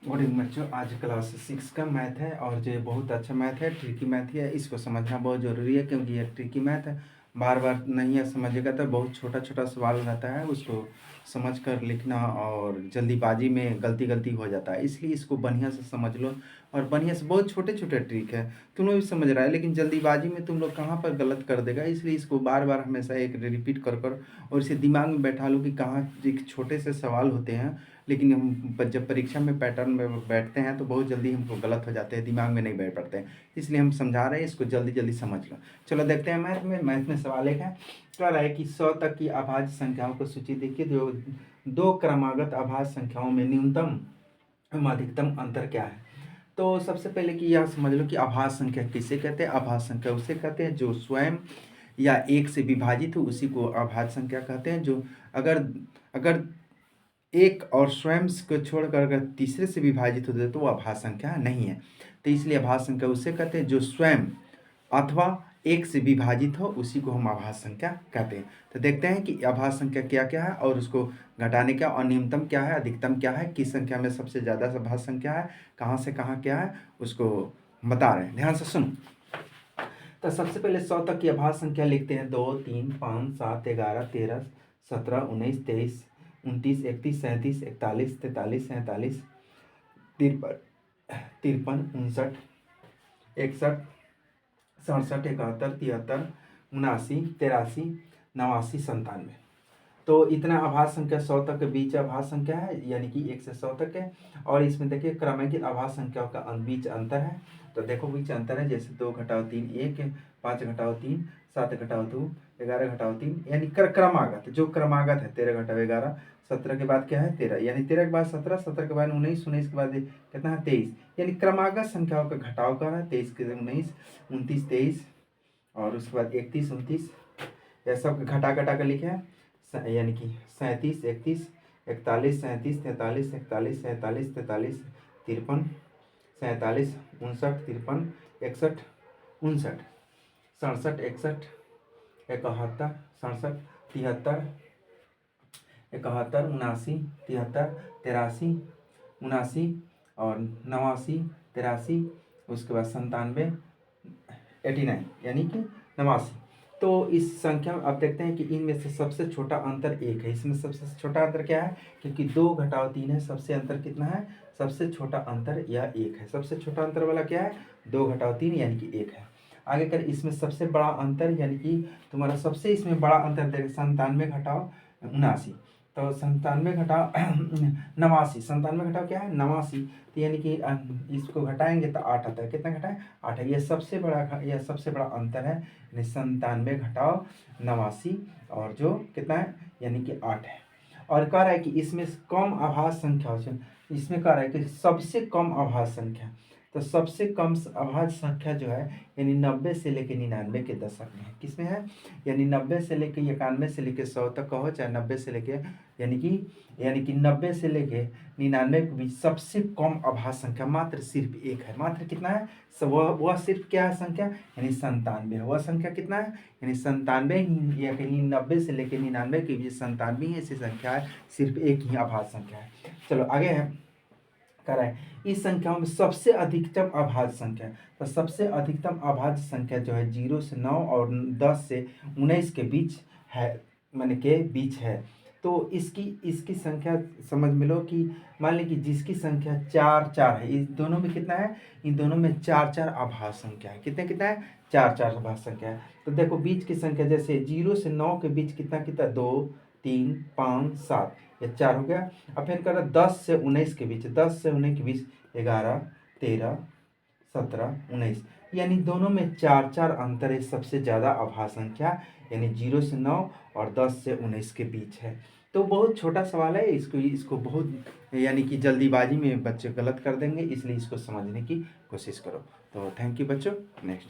Good evening बच्चों। आज class 6 का मैथ है और जो बहुत अच्छा मैथ है, ट्रिकी मैथ ही है। इसको समझना बहुत ज़रूरी है क्योंकि ये ट्रिकी मैथ है। बार बार नहीं है समझेगा तो बहुत छोटा छोटा सवाल रहता है, उसको समझ कर लिखना और जल्दीबाजी में गलती हो जाता है। इसलिए इसको बढ़िया से समझ लो और बढ़िया से, बहुत छोटे छोटे ट्रिक है, तुम लोग भी समझ रहा है, लेकिन जल्दीबाजी में तुम लोग कहाँ पर गलत कर देगा। इसलिए इसको बार बार हमेशा एक रिपीट कर और इसे दिमाग में बैठा लो कि कहाँ एक छोटे से सवाल होते हैं, लेकिन हम जब परीक्षा में पैटर्न में बैठते हैं तो बहुत जल्दी हमको गलत हो जाते हैं, दिमाग में नहीं बैठ पाते हैं। इसलिए हम समझा रहे हैं, इसको जल्दी जल्दी समझ लो। चलो देखते हैं मैथ में सवाल एक है। कह रहा है कि 100 तक की अभाज्य संख्याओं को सूची देखिए, जो दो क्रमागत अभाज्य संख्याओं में न्यूनतम एवं अधिकतम अंतर क्या है। तो सबसे पहले कि यह समझ लो कि अभाज्य संख्या किसे कहते हैं। अभाज्य संख्या उसे कहते हैं जो स्वयं या एक से विभाजित हो, उसी को अभाज्य संख्या कहते हैं। जो अगर अगर एक और स्वयं को छोड़कर अगर तीसरे से विभाजित होते तो वो अभाज्य संख्या नहीं है। तो इसलिए अभाज्य संख्या उसे कहते हैं जो स्वयं अथवा एक से विभाजित हो, उसी को हम अभाज्य संख्या कहते हैं। तो देखते हैं कि अभाज्य संख्या क्या क्या है और उसको घटाने का, और न्यूनतम क्या है, अधिकतम क्या है, किस संख्या में सबसे ज़्यादा अभाज्य संख्या है, कहाँ से कहाँ क्या है, उसको बता रहे हैं। ध्यान से सुनो। तो सबसे पहले 100 तक की अभाज्य संख्या लिखते हैं। 2, 3, 5, 7, 11, 13, 17, 19, 23, 29, 31, 37, 41, 43, 47, 53, 53, 59, 61, 67, 71, 73, 79, 83, 89, 97। तो इतना आभाज्य संख्या 100 तक के बीच आभाज्य संख्या है, यानी कि 1 से 100 तक है। और इसमें देखिए क्रमांकित आभाज्य संख्याओं का बीच अंतर है। तो देखो बीच अंतर है, जैसे 2 घटाओ 3 1, 5 घटाओ 3 7 घटाओ 2 11 घटाओ 3, यानी क्रमागत, जो क्रमागत है 13 घटाओ 11, 17 के बाद क्या है 13, यानी 13 के बाद 17, 17 के बाद 19, 19 के बाद कितना है 23, यानी क्रमागत संख्याओं का घटाव कर रहा है। 23 के 19, 29 23, और उसके बाद 31 29, यह सब घटा घटा कर लिखे हैं। यानी कि 37 31, 41 37, 43 41, 47 43, 53 47, 59 53, 61 59, 67 61, 71 67, 73 71, 79 73, 83 79, और 89 83, उसके बाद 97 89, यानी कि 89। तो इस संख्या में आप देखते हैं कि इनमें से सबसे छोटा अंतर 1 है। इसमें सबसे छोटा अंतर क्या है, क्योंकि 2 घटाओ 3 है, सबसे अंतर कितना है, सबसे छोटा अंतर यह 1 है। सबसे छोटा अंतर वाला क्या है, 2 घटाओ 3 यानी कि 1 है। आगे कर इसमें सबसे बड़ा अंतर, यानी कि तुम्हारा सबसे इसमें बड़ा अंतर देखो 97 घटाओ 79। तो 97 घटाओ 89, 97 घटाओ क्या है 89, तो यानी कि इसको घटाएंगे तो 8 आता है। कितना घटाएं 8 है। यह सबसे बड़ा अंतर है, यानी 97 घटाओ 89, और जो कितना है यानी कि 8 है। और कह रहा है कि इसमें कम आभाज्य संख्या, इसमें कह रहा है कि सबसे कम आभाज्य संख्या, तो सबसे कम अभाज्य संख्या जो है यानी 90 से लेकर 99 के दशक में है। किसमें है, यानी 90 से लेकर 91 से लेकर 100 तक कहो, चाहे 90 से लेकर यानी कि 90 से लेकर 99 के बीच सबसे कम अभाज्य संख्या मात्र सिर्फ एक है। मात्र कितना है, वह सिर्फ क्या है संख्या, यानी 97 है। वह संख्या कितना है, यानी 97 ही, या कहीं 90 से लेकर 99 के बीच 97 ही ऐसी संख्या है, सिर्फ एक ही अभाज्य संख्या है। चलो आगे है, कह रहा है इस संख्याओं में सबसे अधिकतम अभाज्य संख्या, तो सबसे अधिकतम अभाज्य संख्या जो है 0 से 9 और 10 से 19 के बीच है, माने के बीच है। तो इसकी संख्या समझ में लो कि मान ली कि जिसकी संख्या 4 4 है, इस दोनों में कितना है, इन दोनों में 4 4 अभाज्य संख्या है। कितना है 4 4 अभाज्य संख्या है। तो देखो बीच की संख्या, जैसे 0 से 9 के बीच कितना 2 3 5 7, ये 4 हो गया। अब फिर कर 10 से 19 के बीच, 10 से 19 के बीच 11 13 17 19, यानी दोनों में 4 4 अंतर है। सबसे ज़्यादा अभाज्य संख्या यानी 0 से 9 और 10 से 19 के बीच है। तो बहुत छोटा सवाल है, इसको बहुत यानी कि जल्दीबाजी में बच्चे गलत कर देंगे, इसलिए इसको समझने की कोशिश करो। तो थैंक यू बच्चों। नेक्स्ट।